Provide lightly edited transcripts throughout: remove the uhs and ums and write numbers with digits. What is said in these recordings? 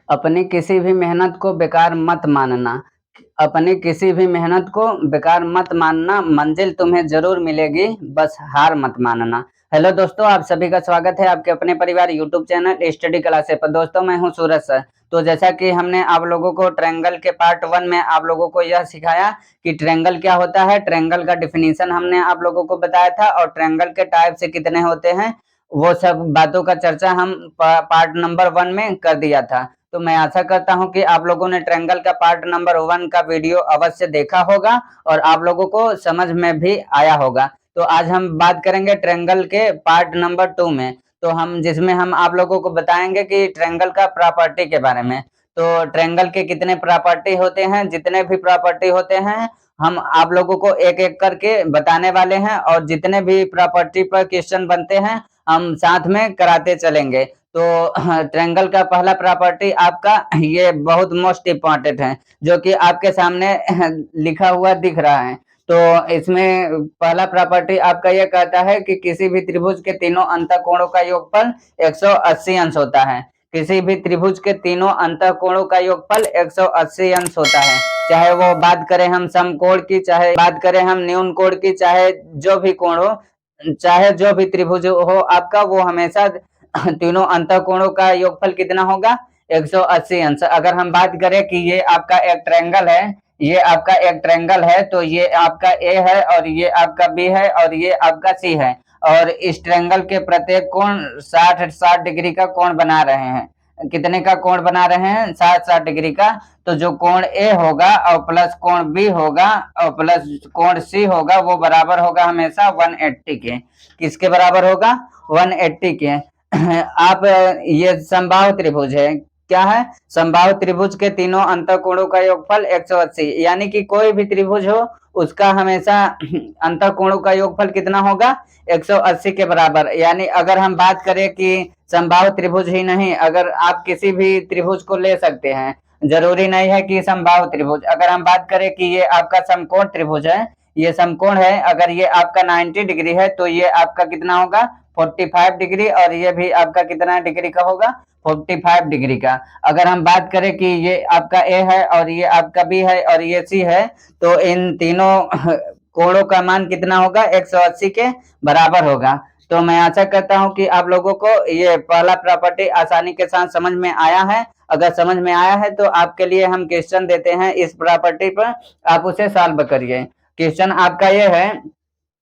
अपनी किसी भी मेहनत को बेकार मत मानना। अपनी किसी भी मेहनत को बेकार मत मानना, मंजिल तुम्हें ज़रूर मिलेगी, बस हार मत मानना। हेलो दोस्तों, आप सभी का स्वागत है आपके अपने परिवार यूट्यूब चैनल स्टडी क्लासे पर। दोस्तों, मैं हूं सूरज सर। तो जैसा कि हमने आप लोगों को ट्रायंगल के पार्ट 1 में आप लोगों को यह सिखाया कि ट्रायंगल क्या होता है, ट्रायंगल का डिफिनीशन हमने आप लोगों को बताया था और ट्रायंगल के टाइप से कितने होते हैं, वो सब बातों का चर्चा हम पार्ट नंबर 1 में कर दिया था। तो मैं आशा करता हूं कि आप लोगों ने ट्रायंगल का पार्ट नंबर 1 का वीडियो अवश्य देखा होगा और आप लोगों को समझ में भी आया होगा। तो आज हम बात करेंगे ट्रायंगल के पार्ट नंबर 2 में। तो जिसमें हम आप लोगों को बताएंगे कि ट्रायंगल का प्रॉपर्टी के बारे में। तो ट्रायंगल के कितने प्रॉपर्टी होते हैं, जितने भी प्रॉपर्टी होते हैं हम आप लोगों को एक एक करके बताने वाले हैं और जितने भी प्रॉपर्टी पर क्वेश्चन बनते हैं हम साथ में कराते चलेंगे। तो ट्रायंगल का पहला प्रॉपर्टी आपका ये बहुत मोस्ट इम्पॉर्टेंट है, जो कि आपके सामने लिखा हुआ दिख रहा है। तो इसमें पहला प्रॉपर्टी आपका ये कहता है कि किसी भी त्रिभुज के तीनों अंतःकोणों का योगफल 180 अंश होता है। किसी भी त्रिभुज के तीनों अंतःकोणों का योगफल 180 अंश होता है। चाहे वो बात करें हम समकोण की, चाहे बात करें हम न्यून कोण की, चाहे जो भी कोण हो, चाहे जो भी त्रिभुज हो आपका, वो हमेशा तीनों अंतःकोणों का योगफल कितना होगा, 180 अंश। अगर हम बात करें कि ये आपका एक ट्रायंगल है, ये आपका एक ट्रायंगल है, तो ये आपका ए है और ये आपका बी है और ये आपका सी है और इस ट्रायंगल के प्रत्येक कोण 60-60 डिग्री का कोण बना रहे हैं। कितने का कोण बना रहे हैं, 60-60 डिग्री का। तो जो कोण ए होगा और प्लस कोण बी होगा और प्लस कोण सी होगा, वो बराबर होगा हमेशा 180 के। किसके बराबर होगा, 180 के। आप ये समबाहु त्रिभुज है, क्या है, समबाहु त्रिभुज के तीनों अंतःकोणों का योगफल 180, यानी कि कोई भी त्रिभुज हो उसका हमेशा अंतःकोणों का योगफल कितना होगा, 180 के बराबर। यानी अगर हम बात करें कि समबाहु त्रिभुज ही नहीं, अगर आप किसी भी त्रिभुज को ले सकते हैं, जरूरी नहीं है कि समबाहु त्रिभुज। अगर हम बात करें कि ये आपका समकोण त्रिभुज है, ये समकोण है, अगर ये आपका 90 डिग्री है तो ये आपका कितना होगा, 45 डिग्री, और ये भी आपका कितना डिग्री का होगा, 45 डिग्री का। अगर हम बात करें कि ये आपका ए है और ये आपका बी है और ये सी है, तो इन तीनों कोणों का मान कितना होगा, 180 के बराबर होगा। तो मैं आशा करता हूं कि आप लोगों को ये पहला प्रॉपर्टी आसानी के साथ समझ में आया है। अगर समझ में आया है तो आपके लिए हम क्वेश्चन देते हैं इस प्रॉपर्टी पर, आप उसे सॉल्व करिए। क्वेश्चन आपका ये है,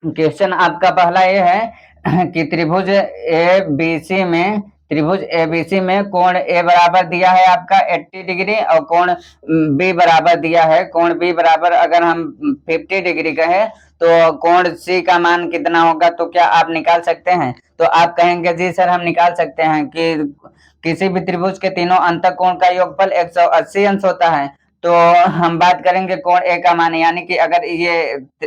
क्वेश्चन आपका पहला ये है कि त्रिभुज ए बी सी में, त्रिभुज एबीसी में कोण ए बराबर दिया है आपका 80 डिग्री और कोण बी बराबर दिया है, कोण बी बराबर अगर हम 50 डिग्री कहें तो कोण सी का मान कितना होगा, तो क्या आप निकाल सकते हैं। तो आप कहेंगे जी सर हम निकाल सकते हैं कि किसी भी त्रिभुज के तीनों अंतःकोण का योगफल 180 अंश होता है। तो हम बात करेंगे कोण ए का मान, यानी कि अगर ये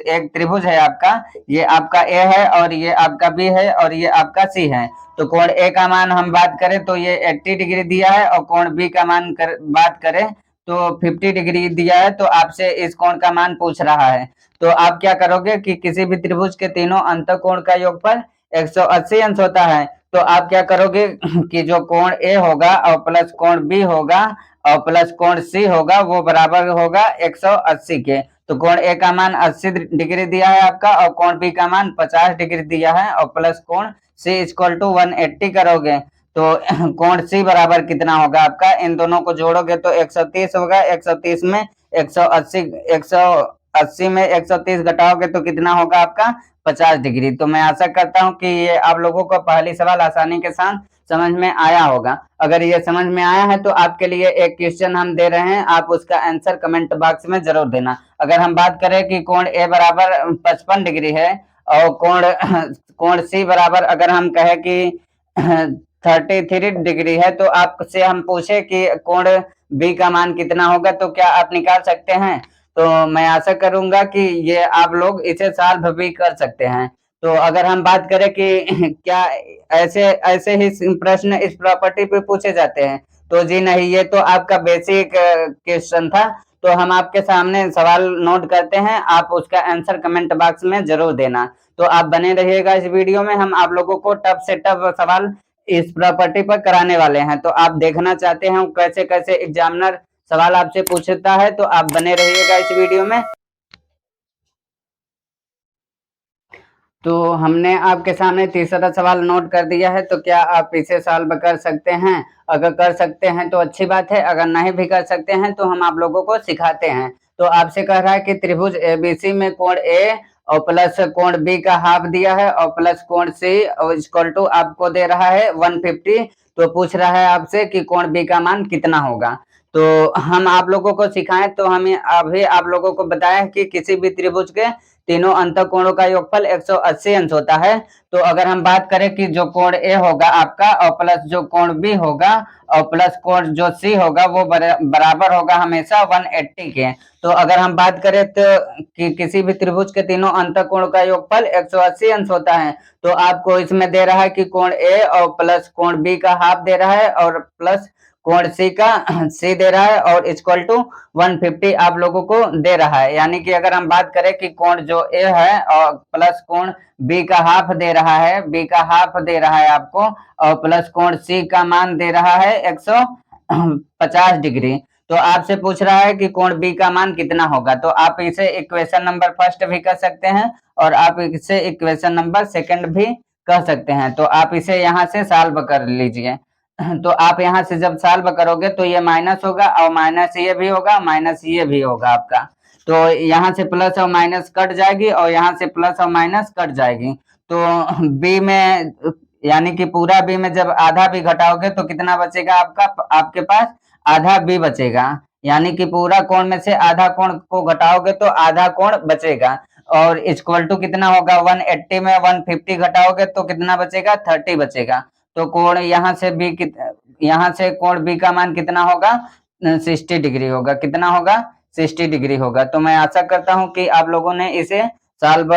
एक त्रिभुज है आपका, ये आपका ए है और ये आपका बी है और ये आपका सी है, तो कोण ए का मान हम बात करें तो ये 80 डिग्री दिया है और कोण बी का मान बात करें तो 50 डिग्री दिया है। तो आपसे इस कोण का मान पूछ रहा है, तो आप क्या करोगे कि किसी भी त्रिभुज के तीनों अंतःकोण का योगफल 180 अंश होता है। तो आप क्या करोगे कि जो कोण ए होगा और प्लस कोण बी होगा और प्लस कोण सी होगा, वो बराबर होगा 180 के। तो कोण ए का मान 80 डिग्री दिया है आपका और कोण बी का मान 50 डिग्री दिया है और प्लस कोण सी इक्वल टू 180 करोगे तो कोण सी बराबर कितना होगा आपका, इन दोनों को जोड़ोगे तो 130 होगा। 130 में 180, 180 में 130 घटाओगे तो कितना होगा आपका, 50 डिग्री। तो मैं आशा करता हूं कि ये आप लोगों को पहली सवाल आसानी के साथ समझ में आया होगा। अगर ये समझ में आया है तो आपके लिए एक क्वेश्चन हम दे रहे हैं, आप उसका आंसर कमेंट बॉक्स में जरूर देना। अगर हम बात करें कि कोण ए बराबर 55 डिग्री है और कोण सी बराबर अगर हम कहें कि 33 डिग्री है, तो आपसे हम पूछे कि कोण बी का मान कितना होगा, तो क्या आप निकाल सकते हैं। तो मैं आशा करूंगा कि ये आप लोग इसे सॉल्व भी कर सकते हैं। तो अगर हम बात करें कि क्या ऐसे ऐसे ही प्रश्न इस प्रॉपर्टी पे पूछे जाते हैं, तो जी नहीं, ये तो आपका बेसिक क्वेश्चन था। तो हम आपके सामने सवाल नोट करते हैं, आप उसका आंसर कमेंट बॉक्स में जरूर देना। तो आप बने रहिएगा इस वीडियो में, हम आप लोगों को टफ से टफ सवाल इस प्रॉपर्टी पर कराने वाले हैं। तो आप देखना चाहते हैं कैसे कैसे एग्जामिनर सवाल आपसे पूछता है, तो आप बने रहिएगा इस वीडियो में। तो हमने आपके सामने तीसरा सवाल नोट कर दिया है, तो क्या आप इसे सॉल्व कर सकते हैं? अगर कर सकते हैं तो अच्छी बात है, अगर नहीं भी कर सकते हैं तो हम आप लोगों को सिखाते हैं। तो आपसे कह रहा है कि त्रिभुज एबीसी में कोण ए और प्लस कोण बी का हाफ दिया है और प्लस कोण सी इक्वल टू आपको दे रहा है 150। तो पूछ रहा है आपसे कि कोण बी का मान कितना होगा। तो हम आप लोगों को सिखाएं तो हमें अभी आप लोगों को बताया कि किसी भी त्रिभुज के तीनों अंतःकोणों का योगफल 180 अंश होता है। तो अगर हम बात करें कि जो कोण ए होगा आपका और प्लस जो कोण बी होगा और प्लस कोण जो सी होगा वो बराबर होगा हमेशा 180 के। तो अगर हम बात करें तो कि किसी भी त्रिभुज के तीनों अंतःकोण का योगफल 180 अंश होता है, तो आपको इसमें दे रहा है कि कोण ए और प्लस कोण बी का हाफ दे रहा है और प्लस कोण सी का सी दे रहा है और इक्वल टू 150 आप लोगों को दे रहा है। यानी कि अगर हम बात करें कि कोण जो ए है और प्लस कोण बी का हाफ दे रहा है, बी का हाफ दे रहा है आपको और प्लस कोण सी का मान दे रहा है 150 डिग्री। तो आपसे पूछ रहा है कि कोण बी का मान कितना होगा। तो आप इसे इक्वेशन नंबर फर्स्ट भी कर सकते हैं और आप इसे इक्वेशन नंबर सेकंड भी कह सकते हैं। तो आप इसे यहाँ से सॉल्व कर लीजिए। तो आप यहाँ से जब सॉल्व करोगे तो ये माइनस होगा और माइनस ये भी होगा, माइनस ये भी होगा आपका। तो यहाँ से प्लस और माइनस कट जाएगी और यहाँ से प्लस और माइनस कट जाएगी। तो बी में यानी कि पूरा बी में जब आधा भी घटाओगे तो कितना बचेगा आपका, आपके पास आधा बी बचेगा। यानी कि पूरा कोण में से आधा कोण को घटाओगे तो आधा कोण बचेगा और इक्वल टू कितना होगा 180 में 150 घटाओगे तो कितना बचेगा 30 बचेगा। तो कोण यहाँ से बी यहाँ से कोण बी का मान कितना होगा 60 डिग्री होगा। कितना होगा 60 डिग्री होगा। तो मैं आशा करता हूँ कि आप लोगों ने इसे सॉल्व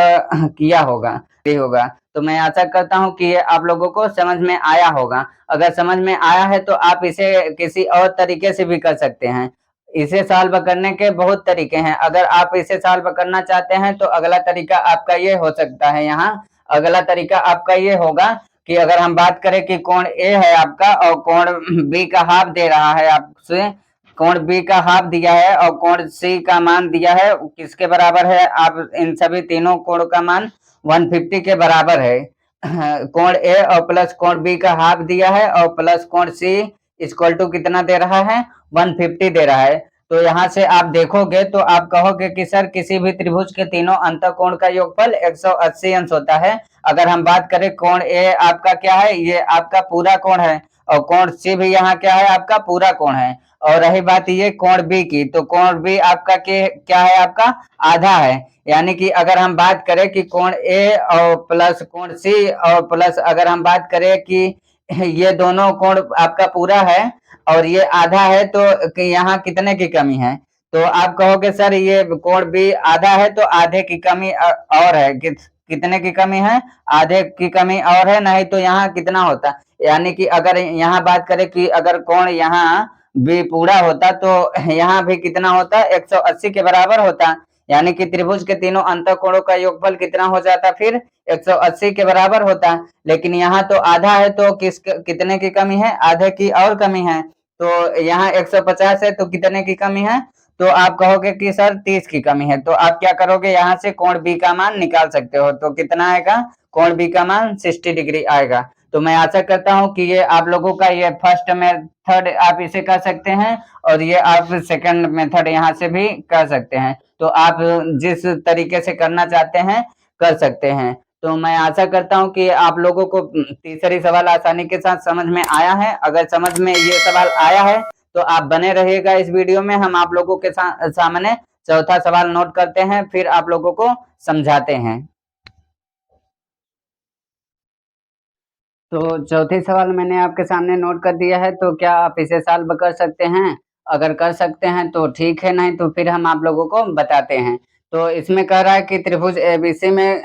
किया होगा। तो मैं आशा करता हूँ कि ये आप लोगों को समझ में आया होगा। अगर समझ में आया है तो आप इसे किसी और तरीके से भी कर सकते हैं। इसे सॉल्व करने के बहुत तरीके हैं। अगर आप इसे सॉल्व करना चाहते हैं तो अगला तरीका आपका ये हो सकता है। यहाँ अगला तरीका आपका ये होगा कि अगर हम बात करें कि कोण ए है आपका और कोण बी का हाफ दे रहा है आपसे, कोण बी का हाफ दिया है और कोण सी का मान दिया है किसके बराबर है, आप इन सभी तीनों कोण का मान 150 के बराबर है। कोण ए और प्लस कोण बी का हाफ दिया है और प्लस कोण सी इक्वल टू कितना दे रहा है 150 दे रहा है। तो यहाँ से आप देखोगे तो आप कहोगे कि सर किसी भी त्रिभुज के तीनों अंतःकोण का योगफल 180 अंश होता है। अगर हम बात करें कोण ए आपका क्या है, ये आपका पूरा कोण है और कोण सी भी यहाँ क्या है आपका पूरा कोण है। और रही बात ये कोण बी की, तो कोण बी आपका के क्या है आपका आधा है। यानी कि अगर हम बात करें कि कोण ए और प्लस कोण सी और प्लस अगर हम बात करें कि ये दोनों कोण आपका पूरा है और ये आधा है, तो यहाँ कितने की कमी है। तो आप कहोगे सर ये कोण बी आधा है तो आधे की कमी और है। कितने की कमी है, आधे की कमी और है। नहीं तो यहाँ कितना होता, यानी कि अगर यहाँ बात करें कि अगर कोण यहाँ भी पूरा होता तो यहाँ भी कितना होता 180 के बराबर होता। यानी कि त्रिभुज के तीनों अंतःकोणों का योगफल कितना हो जाता फिर 180 के बराबर होता। लेकिन यहाँ तो आधा है तो कितने की कमी है, आधे की और कमी है। तो यहाँ 150 है तो कितने की कमी है, तो आप कहोगे कि सर 30 की कमी है। तो आप क्या करोगे, यहाँ से कोण बी का मान निकाल सकते हो। तो कितना आएगा, कोण बी का मान 60 डिग्री आएगा। तो मैं आशा करता हूँ कि ये आप लोगों का ये फर्स्ट मेथड आप इसे कर सकते हैं और ये आप सेकंड मेथड यहाँ से भी कर सकते हैं। तो आप जिस तरीके से करना चाहते हैं कर सकते हैं। तो मैं आशा करता हूँ कि आप लोगों को तीसरी सवाल आसानी के साथ समझ में आया है। अगर समझ में ये सवाल आया है तो आप बने रहिएगा इस वीडियो में। हम आप लोगों के सामने चौथा सवाल नोट करते हैं, फिर आप लोगों को समझाते हैं। तो चौथी सवाल मैंने आपके सामने नोट कर दिया है। तो क्या आप इसे सॉल्व कर सकते हैं? अगर कर सकते हैं तो ठीक है, नहीं तो फिर हम आप लोगों को बताते हैं। तो इसमें कह रहा है कि त्रिभुज एबीसी में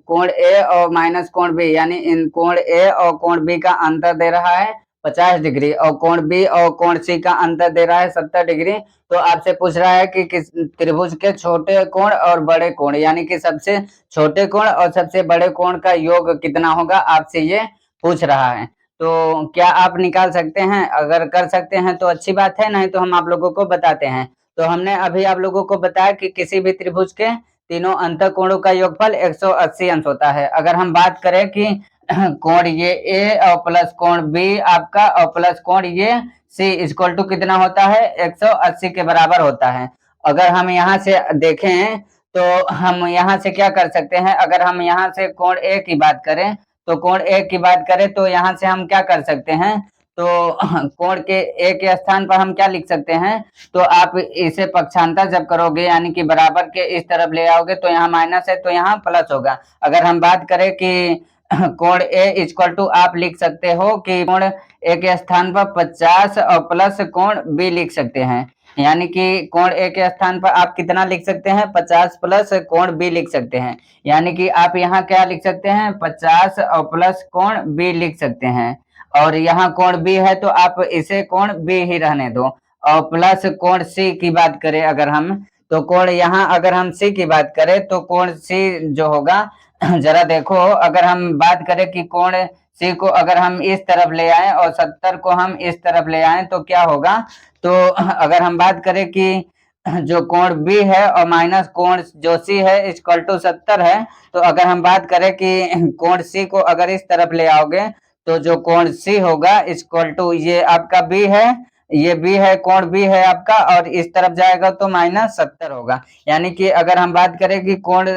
कोण ए और माइनस कोण बी, यानी इन कोण ए और कोण बी का अंतर दे रहा है 50 डिग्री और कोण बी और कोण सी का अंतर दे रहा है 70 डिग्री। तो आपसे पूछ रहा है कि किस त्रिभुज के छोटे कोण और बड़े कोण, यानी कि सबसे छोटे कोण और सबसे बड़े कोण का योग कितना होगा, आपसे ये पूछ रहा है। तो क्या आप निकाल सकते हैं? अगर कर सकते हैं तो अच्छी बात है, नहीं तो हम आप लोगों को बताते हैं। तो हमने अभी आप लोगों को बताया कि किसी भी त्रिभुज के तीनों अंतःकोणों का योगफल 180 अंश होता है। अगर हम बात करें कि कोण ये ए और प्लस कोण बी आपका और प्लस कोण ये सी इक्वल टू कितना होता है? 180 के बराबर होता है। अगर हम यहाँ से देखें तो हम यहाँ से क्या कर सकते हैं? अगर हम यहाँ से कोण ए की बात करें तो कोण ए की बात करें तो यहाँ से हम क्या कर सकते हैं? तो कोण के ए के स्थान पर हम क्या लिख सकते हैं? तो आप इसे पक्षांतर जब करोगे यानी कि बराबर के इस तरफ ले आओगे तो यहाँ माइनस है तो यहाँ प्लस होगा। अगर हम बात करें कि कोण ए इक्वल टू आप लिख सकते हो कि कोण ए के स्थान पर 50 और प्लस कोण बी लिख सकते हैं। यानी कि कोण ए के स्थान पर आप कितना लिख सकते हैं? 50 प्लस कोण बी लिख सकते हैं। यानी कि आप यहाँ क्या लिख सकते हैं? 50 और प्लस कोण बी लिख सकते हैं। और यहाँ कोण बी है तो आप इसे कोण बी ही रहने दो। और प्लस कोण सी की बात करें अगर हम, तो कोण यहाँ अगर हम सी की बात करें तो कोण सी जो होगा जरा देखो, अगर हम बात करें कि कोण सी को अगर हम इस तरफ ले आए और 70 को हम इस तरफ ले आए तो क्या होगा? तो अगर हम बात करें कि जो कोण बी है और माइनस कोण जो सी है इक्वल टू 70 है, तो अगर हम बात करें कि कोण सी को अगर इस तरफ ले आओगे तो जो कोण सी होगा इक्वल टू ये आपका बी है, ये बी है, कोण बी है आपका, और इस तरफ जाएगा तो माइनस 70 होगा। यानी कि अगर हम बात करें कि कोण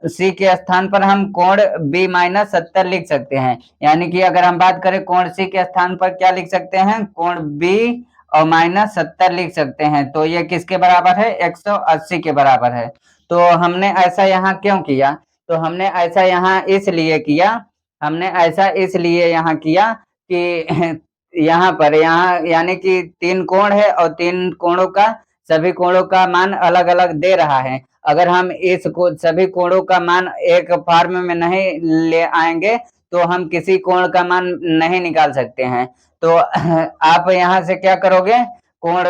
सी के स्थान पर हम कोण बी माइनस 70 लिख सकते हैं। यानी कि अगर हम बात करें कोण सी के स्थान पर क्या लिख सकते हैं? कोण बी और माइनस 70 लिख सकते हैं। तो ये किसके बराबर है? 180 के बराबर है। तो हमने ऐसा यहाँ क्यों किया? तो हमने ऐसा यहाँ इसलिए किया, हमने ऐसा इसलिए यहाँ किया कि यहाँ पर यहाँ यानी कि 3 कोण है और 3 कोणों का सभी कोणों का मान अलग अलग दे रहा है। अगर हम इस को सभी कोणों का मान एक फॉर्म में नहीं ले आएंगे तो हम किसी कोण का मान नहीं निकाल सकते हैं। तो आप यहाँ से क्या करोगे? कोण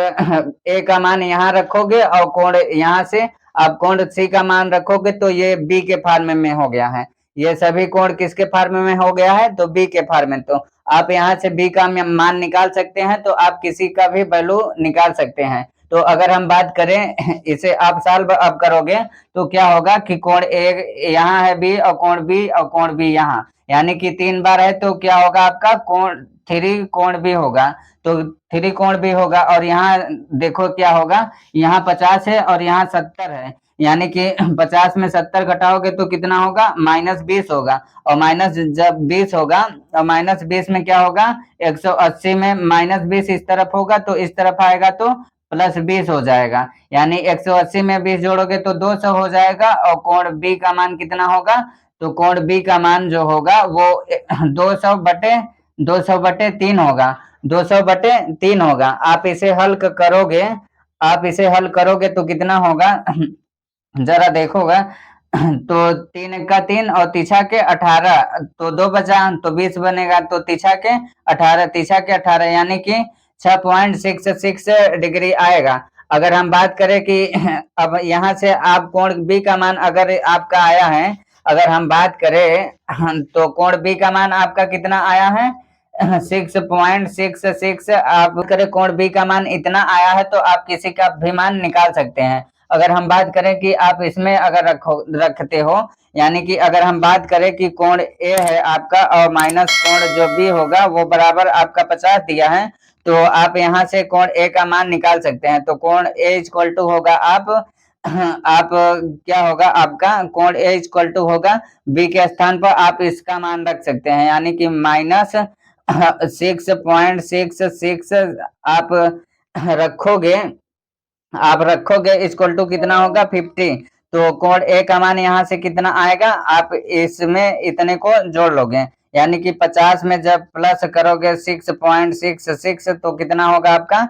ए का मान यहाँ रखोगे और कोण यहाँ से आप कोण सी का मान रखोगे तो ये बी के फॉर्म में हो गया है। ये सभी कोण किसके फॉर्म में हो गया है? तो बी के फॉर्म में। तो आप यहाँ से बी का मान निकाल सकते हैं, तो आप किसी का भी वैल्यू निकाल सकते हैं। तो अगर हम बात करें इसे आप सॉल्व अब करोगे तो क्या होगा कि कोण ए यहाँ है बी और कोण बी और कोण बी यहाँ, यानी कि 3 बार है तो क्या होगा आपका? कोण 3 कोण बी होगा। तो 3 कोण बी होगा और यहाँ देखो क्या होगा, यहाँ 50 है और यहाँ 70 है, यानी कि 50 में 70 घटाओगे तो कितना होगा? माइनस 20 होगा। और माइनस जब 20 होगा और माइनस 20 में क्या होगा? 180 में माइनस 20 इस तरफ होगा तो इस तरफ आएगा तो प्लस 20 हो जाएगा। यानी 180 में 20 जोड़ोगे तो 200 हो जाएगा। और कोण बी का मान कितना होगा? तो कोण बी का मान जो होगा वो 200 बटे 3 होगा। 200 बटे 3 होगा। आप इसे हल करोगे, आप इसे हल करोगे तो कितना होगा? जरा देखोगा तो 3 का 3 और तीछा के 18, तो 2 बचा तो 20 बनेगा, तो तीछा के 18, तीछा के 18 यानी कि 6.66 डिग्री आएगा। अगर हम बात करें कि अब यहाँ से आप कोण बी का मान अगर आपका आया है, अगर हम बात करें तो कोण बी का मान आपका कितना आया है? 6.66। आप करें कोण बी का मान इतना आया है तो आप किसी का भी मान निकाल सकते हैं। अगर हम बात करें कि आप इसमें अगर रखते हो, यानी कि अगर हम बात करें कि कोण ए है आपका और माइनस कोण जो बी होगा वो बराबर आपका 50 दिया है, तो आप यहाँ से कोण ए का मान निकाल सकते हैं। तो कोण ए इक्वल टू होगा आप क्या होगा आपका? कोण ए इक्वल टू होगा बी के स्थान पर आप इसका मान रख सकते हैं, यानी कि माइनस 6.66 आप रखोगे, आप रखोगे इक्वल टू कितना होगा? 50। तो कोण ए का मान यहाँ से कितना आएगा? आप इसमें इतने को जोड़ लोगे, यानी कि 50 में जब प्लस करोगे 6.66 तो कितना होगा आपका?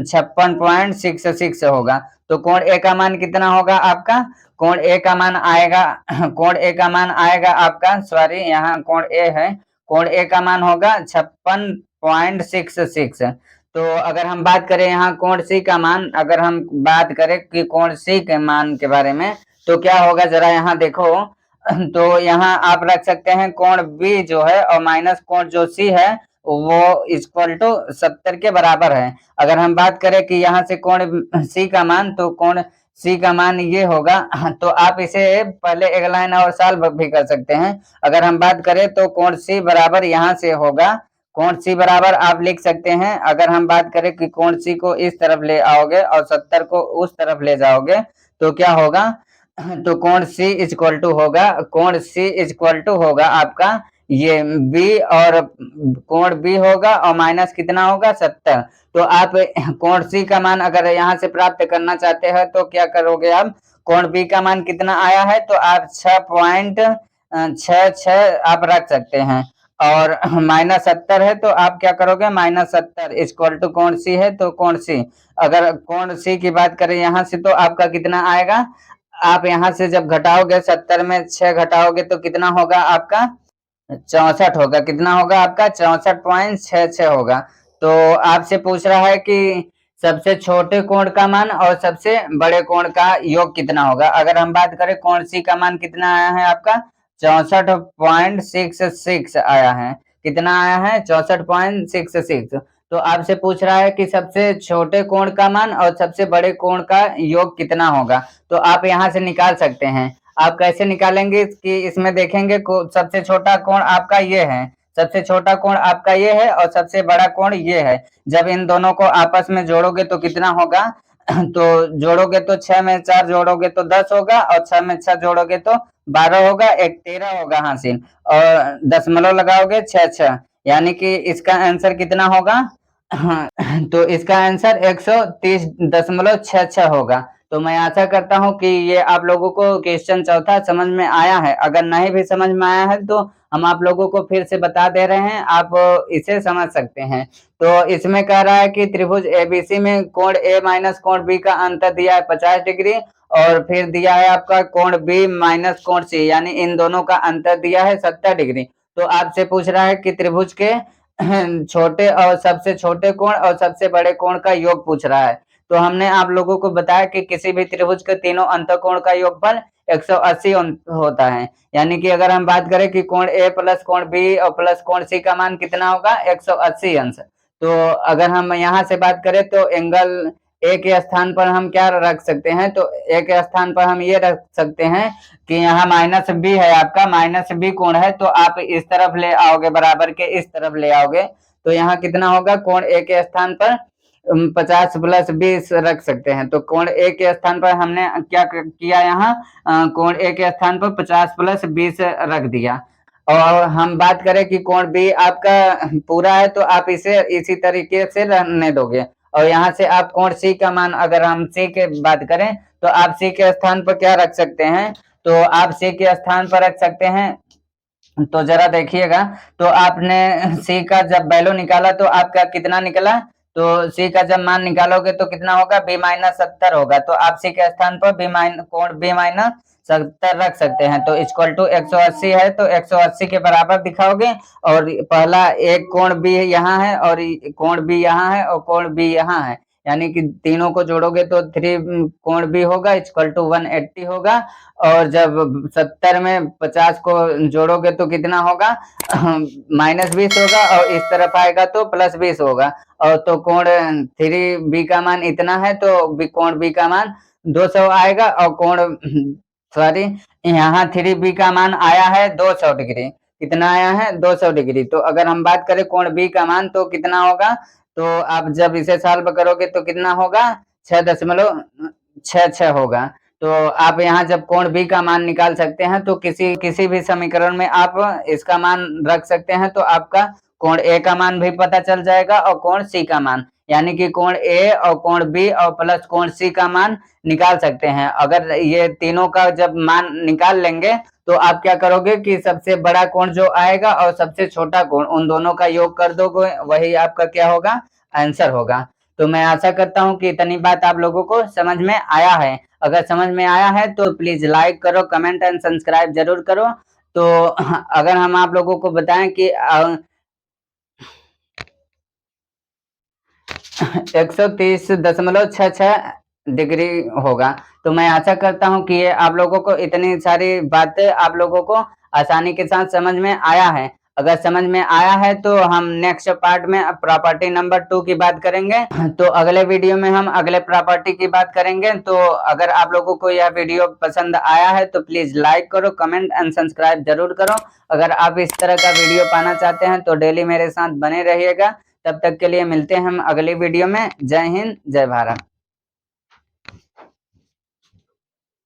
56.66 होगा। तो कोण ए का मान कितना होगा आपका? कोण ए का मान आएगा, कोण ए का मान आएगा आपका, सॉरी यहाँ कोण ए है, कोण ए का मान होगा 56.66। तो अगर हम बात करें यहाँ कोण सी का मान, अगर हम बात करें कि कोण सी के मान के बारे में तो क्या होगा? जरा यहाँ देखो, तो यहाँ आप रख सकते हैं कोण बी जो है और माइनस कोण जो सी है वो इक्वल टू 70 के बराबर है। अगर हम बात करें कि यहाँ से कोण सी का मान, तो कोण सी का मान ये होगा। तो आप इसे पहले एक लाइन और सॉल्व भी कर सकते हैं। अगर हम बात करें तो कोण सी बराबर यहाँ से होगा, कोण सी बराबर आप लिख सकते हैं। अगर हम बात करें कि कोण सी को इस तरफ ले आओगे और 70 को उस तरफ ले जाओगे तो क्या होगा, तो कोण सी इक्वल टू होगा, कोण सी इक्वल टू होगा आपका ये बी, और कोण बी होगा और माइनस कितना होगा 70। तो आप कोण सी का मान अगर यहाँ से प्राप्त करना चाहते हैं तो क्या करोगे आप, कोण बी का मान कितना आया है तो आप 6.66 आप रख सकते हैं, और माइनस 70 है तो आप क्या करोगे, माइनस 70 इक्वल टू कोण सी है तो कोण सी। अगर कोण सी की बात करें यहाँ से तो आपका कितना आएगा, आप यहाँ से जब घटाओगे 70 में 6 घटाओगे तो कितना होगा आपका 64 होगा। कितना होगा आपका 64.66 होगा। तो आपसे पूछ रहा है कि सबसे छोटे कोण का मान और सबसे बड़े कोण का योग कितना होगा। अगर हम बात करें कोण सी का मान कितना आया है आपका 64.66 आया है। कितना आया है 64.66। तो आपसे पूछ रहा है कि सबसे छोटे कोण का मान और सबसे बड़े कोण का योग कितना होगा। तो आप यहाँ से निकाल सकते हैं। आप कैसे निकालेंगे कि इसमें देखेंगे सबसे छोटा कोण आपका ये है, सबसे छोटा कोण आपका ये है और सबसे बड़ा कोण ये है। जब इन दोनों को आपस में जोड़ोगे तो कितना होगा, तो जोड़ोगे तो 6 में 4 जोड़ोगे तो 10 होगा, और 6 में 6 जोड़ोगे तो 12 होगा, एक 13 होगा हासिल, और दशमलव लगाओगे 6 यानी कि इसका आंसर कितना होगा। हाँ, तो इसका आंसर 130.66 होगा। तो मैं आशा करता हूँ कि ये आप लोगों को क्वेश्चन चौथा समझ में आया है। अगर नहीं भी समझ में आया है तो हम आप लोगों को फिर से बता दे रहे हैं, आप इसे समझ सकते हैं। तो इसमें कह रहा है कि त्रिभुज एबीसी में कोण ए माइनस कोण बी का अंतर दिया है 50 डिग्री, और फिर दिया है आपका कोण बी माइनस कोण सी, यानी इन दोनों का अंतर दिया है 70 डिग्री। तो आपसे पूछ रहा है कि त्रिभुज के छोटे और सबसे छोटे कोण और सबसे बड़े कोण का योग पूछ रहा है। तो हमने आप लोगों को बताया कि किसी भी त्रिभुज के तीनों अंतःकोण का योगफल 180 होता है। यानी कि अगर हम बात करें कि कोण ए प्लस कोण बी और प्लस कोण सी का मान कितना होगा 180 अंश। तो अगर हम यहाँ से बात करें तो एंगल ए के स्थान पर हम क्या रख सकते हैं, तो ए के स्थान पर हम ये रख सकते हैं कि यहाँ माइनस बी है, आपका माइनस बी कोण है, तो आप इस तरफ ले आओगे, बराबर के इस तरफ ले आओगे तो यहाँ कितना होगा, कोण ए के स्थान पर 50 प्लस 20 रख सकते हैं। तो कोण ए के स्थान पर हमने क्या किया, यहाँ कोण ए के स्थान पर 50 प्लस 20 रख दिया। और हम बात करें कि कोण बी आपका पूरा है तो आप इसे इसी तरीके से रहने दोगे, और यहाँ से आप कोण सी का मान, अगर हम सी के बात करें तो आप सी के स्थान पर क्या रख सकते हैं, तो आप सी के स्थान पर रख सकते हैं, तो जरा देखिएगा। तो आपने सी का जब वैल्यू निकाला तो आपका कितना निकला, तो सी का जब मान निकालोगे तो कितना होगा, बी माइनस 70 होगा। तो आप सी के स्थान पर कोण बी माइनस 70 रख सकते हैं। तो इक्वल टू 180 है तो 180 के बराबर दिखाओगे, और पहला एक कोण बी यहाँ है और कोण बी यहाँ है और कोण बी यहाँ है, यानी कि तीनों को जोड़ोगे तो 3 कोण बी होगा इक्वल टू 180 होगा। और जब 70 में 50 को जोड़ोगे तो कितना होगा, माइनस 20 होगा, और इस तरफ आएगा तो प्लस 20 होगा। और तो कोण 3b का मान इतना है तो कोण b का मान 200 आएगा, और कोण सॉरी यहाँ 3b का मान आया है 200 डिग्री। कितना आया है 200 डिग्री। तो अगर हम बात करें कोण b का मान तो कितना होगा, तो आप जब इसे सॉल्व करोगे तो कितना होगा 6.66 होगा। तो आप यहाँ जब कोण बी का मान निकाल सकते हैं तो किसी किसी भी समीकरण में आप इसका मान रख सकते हैं, तो आपका कोण ए का मान भी पता चल जाएगा और कोण सी का मान, यानी कि कोण ए और कोण बी और प्लस कोण सी का मान निकाल सकते हैं। अगर ये तीनों का जब मान निकाल लेंगे तो आप क्या करोगे कि सबसे बड़ा कोण जो आएगा और सबसे छोटा कोण, उन दोनों का योग कर दोगे, वही आपका क्या होगा, आंसर होगा। तो मैं आशा करता हूँ कि इतनी बात आप लोगों को समझ में आया है। अगर समझ में आया है तो प्लीज लाइक करो, कमेंट एंड सब्सक्राइब जरूर करो। तो अगर हम आप लोगों को बताएं कि 130.66 डिग्री होगा। तो मैं आशा करता हूँ कि ये आप लोगों को इतनी सारी बातें आप लोगों को आसानी के साथ समझ में आया है। अगर समझ में आया है तो हम नेक्स्ट पार्ट में प्रॉपर्टी नंबर 2 की बात करेंगे। तो अगले वीडियो में हम अगले प्रॉपर्टी की बात करेंगे। तो अगर आप लोगों को यह वीडियो पसंद आया है तो प्लीज लाइक करो, कमेंट एंड सब्सक्राइब जरूर करो। अगर आप इस तरह का वीडियो पाना चाहते हैं तो डेली मेरे साथ बने रहिएगा। तब तक के लिए मिलते हैं हम अगली वीडियो में। जय हिंद, जय भारत।